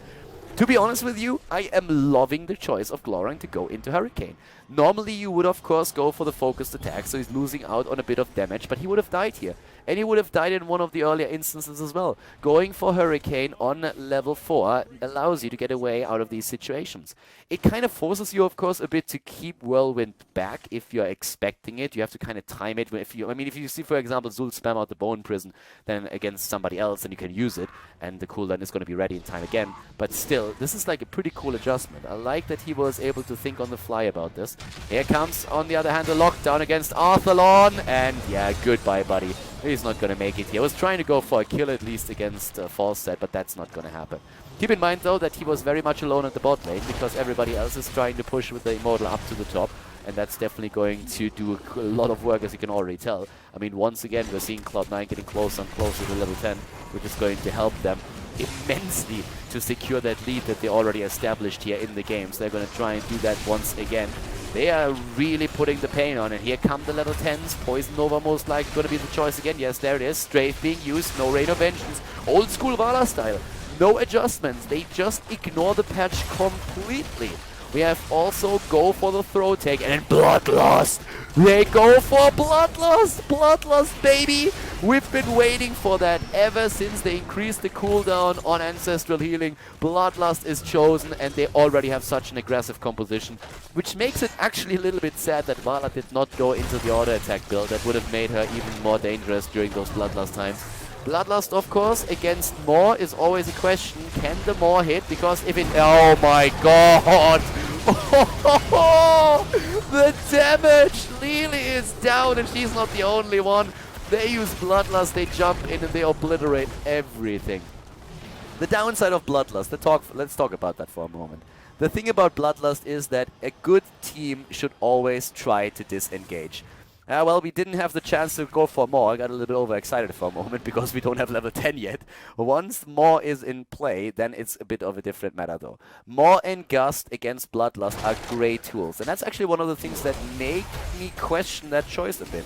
To be honest with you, I am loving the choice of Glorang to go into Hurricane. Normally you would of course go for the focused attack, so he's losing out on a bit of damage, but he would have died here. And he would have died in one of the earlier instances as well. Going for Hurricane on level 4 allows you to get away out of these situations. It kind of forces you, of course, a bit to keep Whirlwind back if you're expecting it. You have to kind of time it. If you see, for example, Zul spam out the Bone Prison then against somebody else, then you can use it, and the cooldown is going to be ready in time again. But still, this is like a pretty cool adjustment. I like that he was able to think on the fly about this. Here comes, on the other hand, the lockdown against Arthalon, and yeah, goodbye, buddy. He's not going to make it here. I was trying to go for a kill at least against Falset, but that's not going to happen. Keep in mind, though, that he was very much alone at the bot lane because everybody else is trying to push with the Immortal up to the top. And that's definitely going to do a lot of work, as you can already tell. I mean, once again, we're seeing Cloud9 getting closer and closer to level 10, which is going to help them immensely to secure that lead that they already established here in the game. So they're going to try and do that once again. They are really putting the pain on, and here come the level 10s. Poison Nova most likely going to be the choice again. Yes, there it is. Strafe being used. No Rain of Vengeance. Old school Vala style. No adjustments. They just ignore the patch completely. We have also go for the throw take, and then Bloodlust. They go for Bloodlust. Bloodlust, baby. We've been waiting for that ever since they increased the cooldown on Ancestral Healing. Bloodlust is chosen, and they already have such an aggressive composition, which makes it actually a little bit sad that Vala did not go into the auto attack build. That would have made her even more dangerous during those Bloodlust times. Bloodlust, of course, against Maw is always a question. Can the Maw hit? Because if it... Oh my god! Oh, the damage! Lily is down, and she's not the only one. They use Bloodlust, they jump in, and they obliterate everything. The downside of Bloodlust, let's talk about that for a moment. The thing about Bloodlust is that a good team should always try to disengage. Well, we didn't have the chance to go for more. I got a little bit overexcited for a moment because we don't have level 10 yet. Once more is in play, then it's a bit of a different matter though. More and Gust against Bloodlust are great tools. And that's actually one of the things that make me question that choice a bit.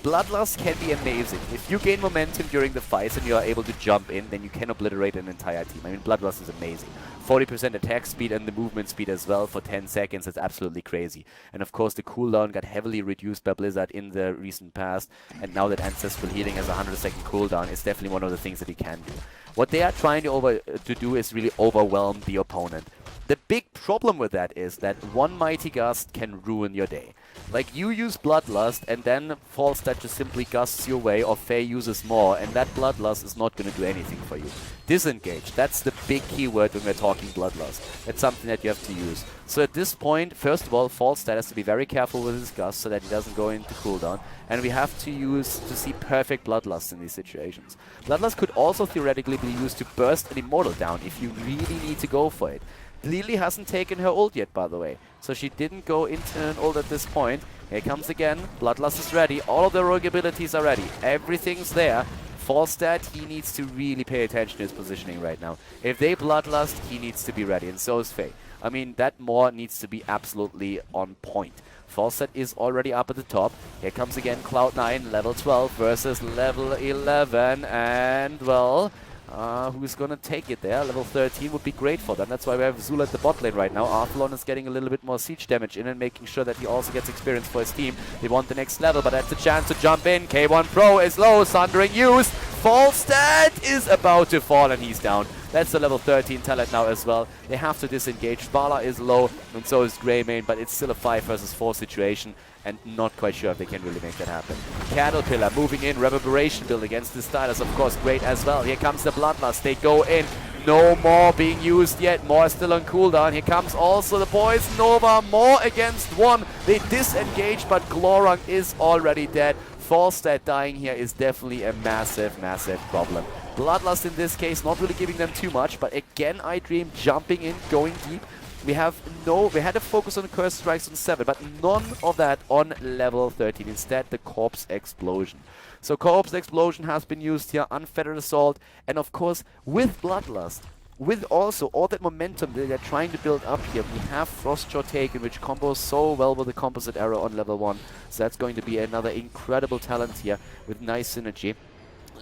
Bloodlust can be amazing. If you gain momentum during the fights and you are able to jump in, then you can obliterate an entire team. I mean, Bloodlust is amazing. 40% attack speed and the movement speed as well for 10 seconds. That's absolutely crazy. And of course, the cooldown got heavily reduced by Blizzard in the recent past. And now that Ancestral Healing has a 100-second cooldown, it's definitely one of the things that he can do. What they are trying to do is really overwhelm the opponent. The big problem with that is that one Mighty Gust can ruin your day. Like, you use Bloodlust, and then Falstad just simply gusts your way, or Faye uses more, and that Bloodlust is not going to do anything for you. Disengage. That's the big keyword when we're talking Bloodlust. That's something that you have to use. So at this point, first of all, Falstad has to be very careful with his Gust so that he doesn't go into cooldown, and we have to see perfect Bloodlust in these situations. Bloodlust could also theoretically be used to burst an Immortal down if you really need to go for it. Lily hasn't taken her ult yet, by the way, so she didn't go into an ult at this point. Here comes again. Bloodlust is ready. All of the rogue abilities are ready. Everything's there. Falstad, he needs to really pay attention to his positioning right now. If they Bloodlust, he needs to be ready, and so is Faye. I mean, that Maw needs to be absolutely on point. Falstad is already up at the top. Here comes again Cloud9, level 12 versus level 11, and, well... who's going to take it there? Level 13 would be great for them. That's why we have Zul at the bot lane right now. Arthlon is getting a little bit more siege damage in and making sure that he also gets experience for his team. They want the next level, but that's a chance to jump in. K1 Pro is low, Sundering used. Falstad is about to fall and he's down. That's the level 13 talent now as well. They have to disengage. Bala is low and so is Greymane, but it's still a 5 versus 4 situation. And not quite sure if they can really make that happen. Caterpillar moving in, Reverberation build against the Stylus, of course, great as well. Here comes the Bloodlust, they go in. No more being used yet, more still on cooldown. Here comes also the Poison Nova, more against one. They disengage, but Glorung is already dead. Falstad dying here is definitely a massive, massive problem. Bloodlust in this case, not really giving them too much, but again, iDream jumping in, going deep. We had a focus on Curse Strikes on 7, but none of that on level 13. Instead, the Corpse Explosion. So Corpse Explosion has been used here, Unfettered Assault, and of course, with Bloodlust, with also all that momentum that they're trying to build up here, we have Frostjaw taken, which combos so well with the Composite Arrow on level 1. So that's going to be another incredible talent here with nice synergy.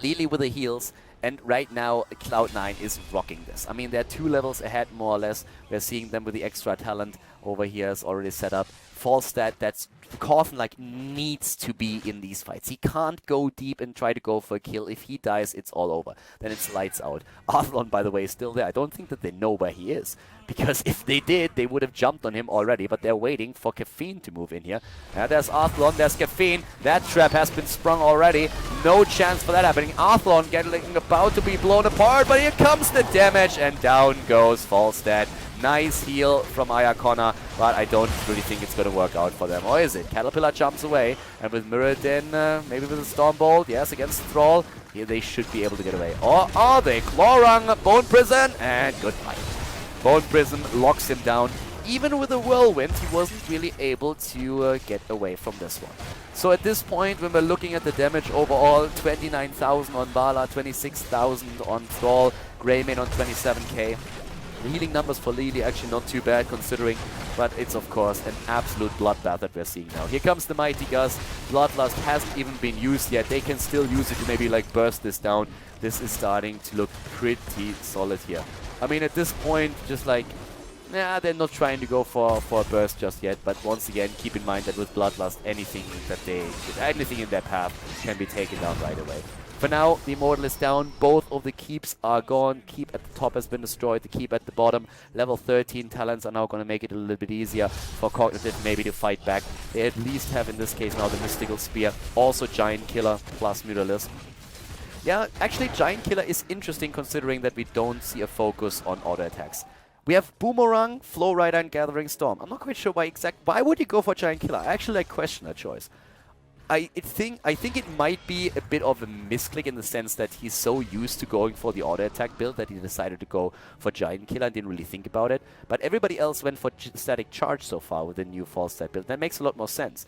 Lily with the heals. And right now, Cloud9 is rocking this. I mean, they're 2 levels ahead, more or less. We're seeing them with the extra talent over here is already set up. Falstad, that's Corvin, like, needs to be in these fights. He can't go deep and try to go for a kill. If he dies, it's all over. Then it's lights out. Arthlon, by the way, is still there. I don't think that they know where he is. Because if they did, they would have jumped on him already. But they're waiting for Caffeine to move in here. There's Arthlon, there's Caffeine. That trap has been sprung already. No chance for that happening. Arthlon getting about to be blown apart. But here comes the damage. And down goes Falstad. Nice heal from Ayakona, but I don't really think it's going to work out for them. Or is it? Caterpillar jumps away, and with Mirrodin, maybe with a Stormbolt, yes, against Thrall, here they should be able to get away. Or are they? Glorung, Bone Prison, and goodbye. Bone Prison locks him down. Even with a Whirlwind, he wasn't really able to get away from this one. So at this point, when we're looking at the damage overall, 29,000 on Bala, 26,000 on Thrall, Greymane on 27k. The healing numbers for Lily actually not too bad considering, but it's of course an absolute bloodbath that we're seeing now. Here comes the Mighty Gust. Bloodlust hasn't even been used yet. They can still use it to maybe like burst this down. This is starting to look pretty solid here. I mean, at this point, just like, nah, they're not trying to go for a burst just yet, but once again, keep in mind that with Bloodlust, anything in their path can be taken down right away. For now, the Immortal is down. Both of the keeps are gone. Keep at the top has been destroyed. The keep at the bottom. Level 13 talents are now going to make it a little bit easier for Cognitive maybe to fight back. They at least have, in this case now, the Mystical Spear. Also Giant Killer plus Mutalisk. Yeah, actually Giant Killer is interesting considering that we don't see a focus on auto attacks. We have Boomerang, Flow Rider, and Gathering Storm. I'm not quite sure why would you go for Giant Killer? I actually question that choice. I think it might be a bit of a misclick in the sense that he's so used to going for the auto attack build that he decided to go for Giant Killer and didn't really think about it. But everybody else went for Static Charge so far with the new Falstad build. That makes a lot more sense.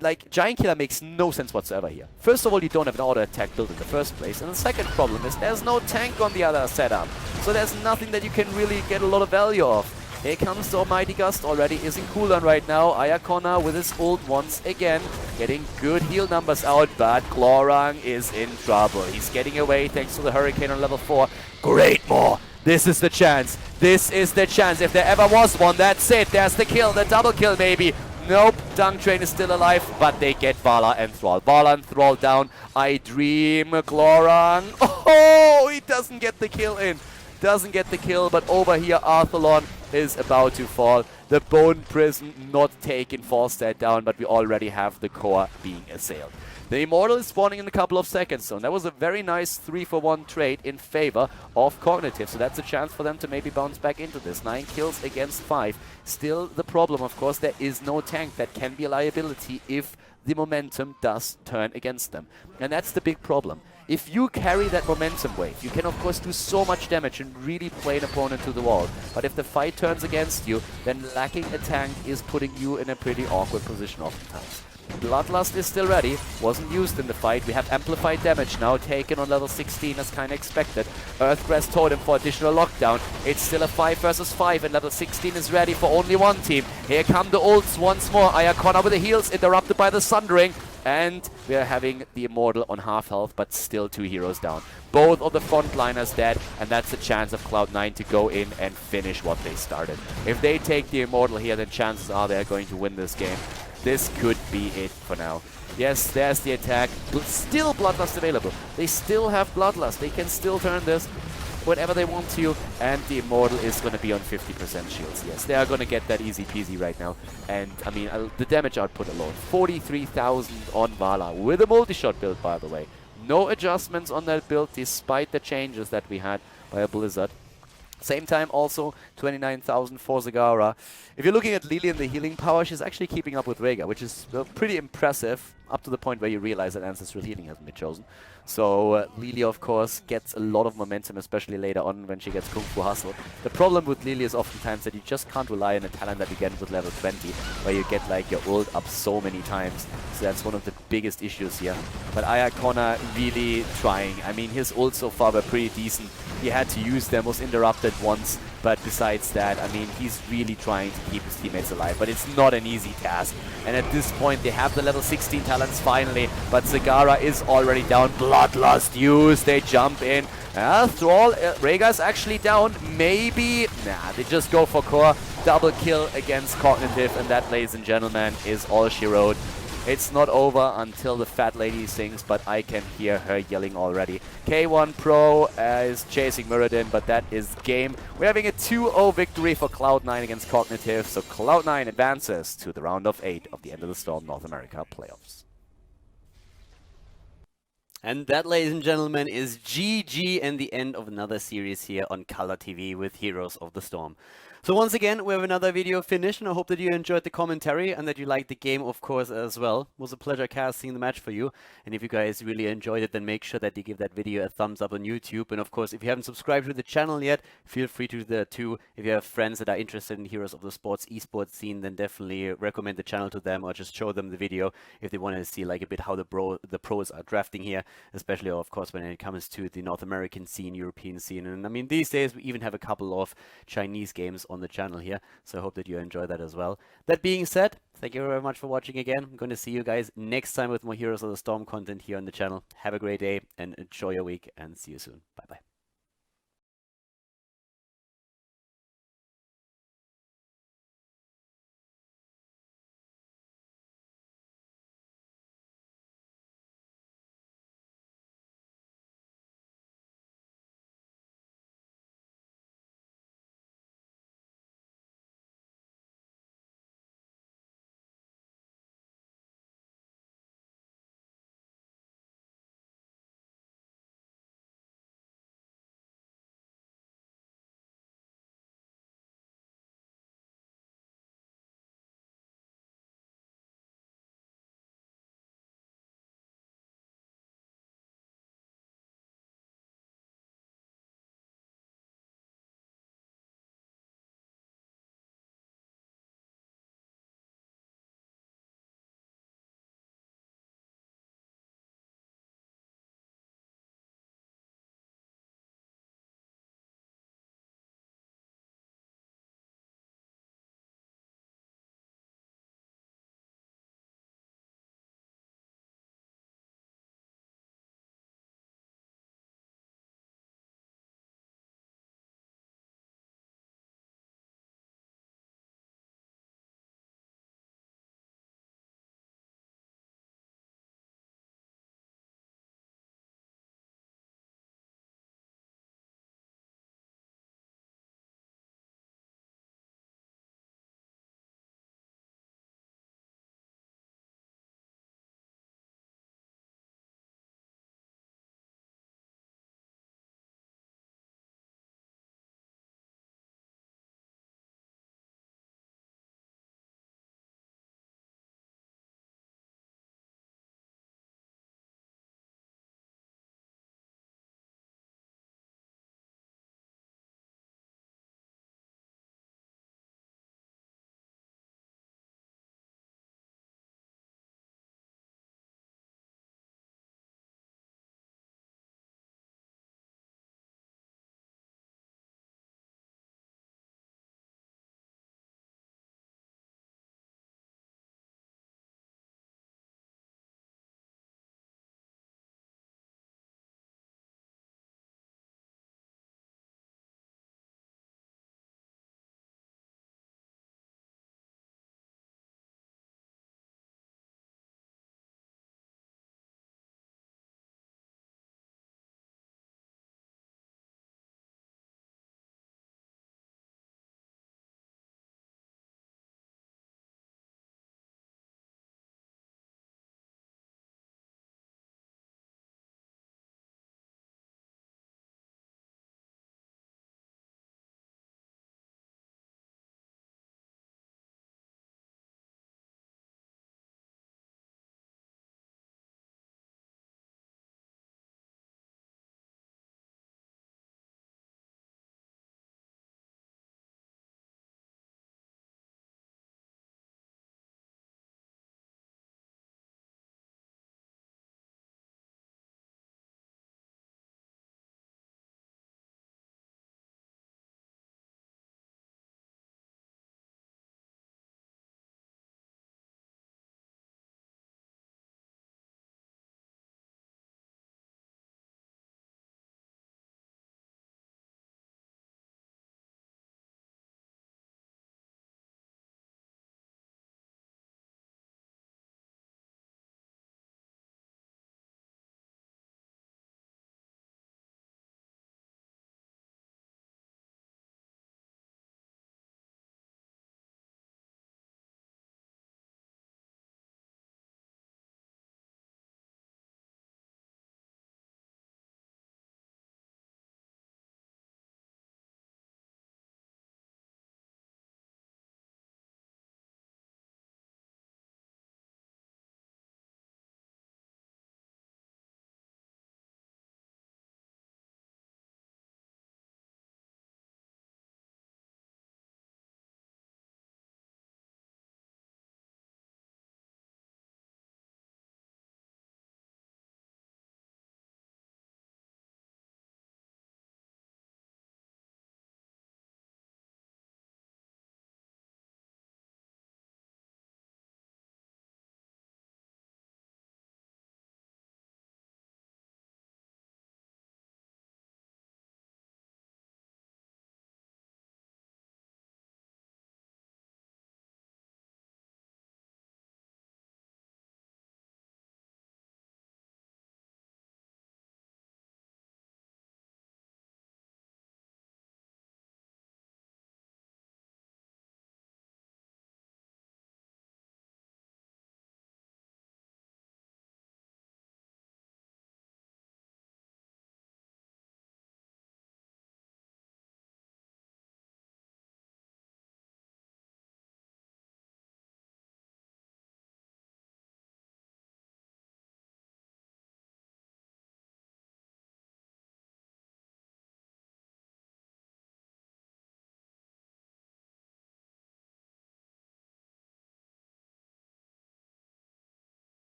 like, Giant Killer makes no sense whatsoever here. First of all, you don't have an auto attack built in the first place, and the second problem is there's no tank on the other setup. So there's nothing that you can really get a lot of value of. Here comes the Almighty Gust already, is in cooldown right now. Ayakona with his ult once again, getting good heal numbers out, but Glorang is in trouble. He's getting away thanks to the Hurricane on level 4. Great more! This is the chance. This is the chance. If there ever was one, that's it. There's the kill, the double kill maybe. Nope, Dung Train is still alive, but they get Vala and Thrall. Vala and Thrall down. I dream Glorang. Oh, he doesn't get the kill in. Doesn't get the kill, but over here Arthalon is about to fall. The Bone Prison not taken, force that down, but we already have the core being assailed. The Immortal is spawning in a couple of seconds, so that was a very nice 3-for-1 trade in favor of Cognitive. So that's a chance for them to maybe bounce back into this. 9 kills against 5. Still the problem, of course, there is no tank that can be a liability if the momentum does turn against them. And that's the big problem. If you carry that momentum wave, you can of course do so much damage and really play an opponent to the wall. But if the fight turns against you, then lacking a tank is putting you in a pretty awkward position oftentimes. Bloodlust is still ready, wasn't used in the fight. We have amplified damage now, taken on level 16 as kind of expected. Earthgrass Totem for additional lockdown. It's still a 5 versus 5 and level 16 is ready for only one team. Here come the ults once more. Ayakona with the heals, interrupted by the Sundering. And we are having the Immortal on half health, but still 2 heroes down. Both of the frontliners dead, and that's a chance of Cloud9 to go in and finish what they started. If they take the Immortal here, then chances are they're going to win this game. This could be it for now. Yes, there's the attack. Still Bloodlust available. They still have Bloodlust. They can still turn this whenever they want to. And the Immortal is going to be on 50% shields. Yes, they are going to get that easy peasy right now. And, I mean, the damage output alone. 43,000 on Vala. With a multi-shot build, by the way. No adjustments on that build, despite the changes that we had by a Blizzard. Same time also 29,000 for Zagara. If you're looking at Lily and the healing power, she's actually keeping up with Rhaegar, which is pretty impressive, up to the point where you realize that Ancestral Healing hasn't been chosen. So Lily, of course, gets a lot of momentum, especially later on when she gets Kung Fu Hustle. The problem with Lily is oftentimes that you just can't rely on a talent that you get with level 20, where you get like your ult up so many times. So that's one of the biggest issues here. But Ayakona really trying. I mean, his ults so far were pretty decent. He had to use them, was interrupted once. But besides that, I mean, he's really trying to keep his teammates alive. But it's not an easy task. And at this point, they have the level 16 talents finally. But Zagara is already down. Bloodlust used. They jump in. Thrall, Rhaegar's actually down. Maybe. Nah, they just go for core. Double kill against Cognitive. And that, ladies and gentlemen, is all she wrote. It's not over until the fat lady sings, but I can hear her yelling already. K1 Pro is chasing Muradin, but that is game. We're having a 2-0 victory for Cloud9 against Cognitive, so Cloud9 advances to the round of 8 of the End of the Storm North America playoffs. And that, ladies and gentlemen, is GG and the end of another series here on Khaldor TV with Heroes of the Storm. So once again, we have another video finished, and I hope that you enjoyed the commentary and that you liked the game, of course, as well. It was a pleasure casting the match for you. And if you guys really enjoyed it, then make sure that you give that video a thumbs up on YouTube. And of course, if you haven't subscribed to the channel yet, feel free to do that too. If you have friends that are interested in Heroes of the Sports esports scene, then definitely recommend the channel to them or just show them the video if they want to see like a bit how the pros are drafting here, especially of course when it comes to the North American scene, European scene. And I mean, these days we even have a couple of Chinese games on the channel here, so I hope that you enjoy that as well. That being said, thank you very much for watching again. I'm going to see you guys next time with more Heroes of the Storm content here on the channel. Have a great day and enjoy your week, and see you soon. Bye bye.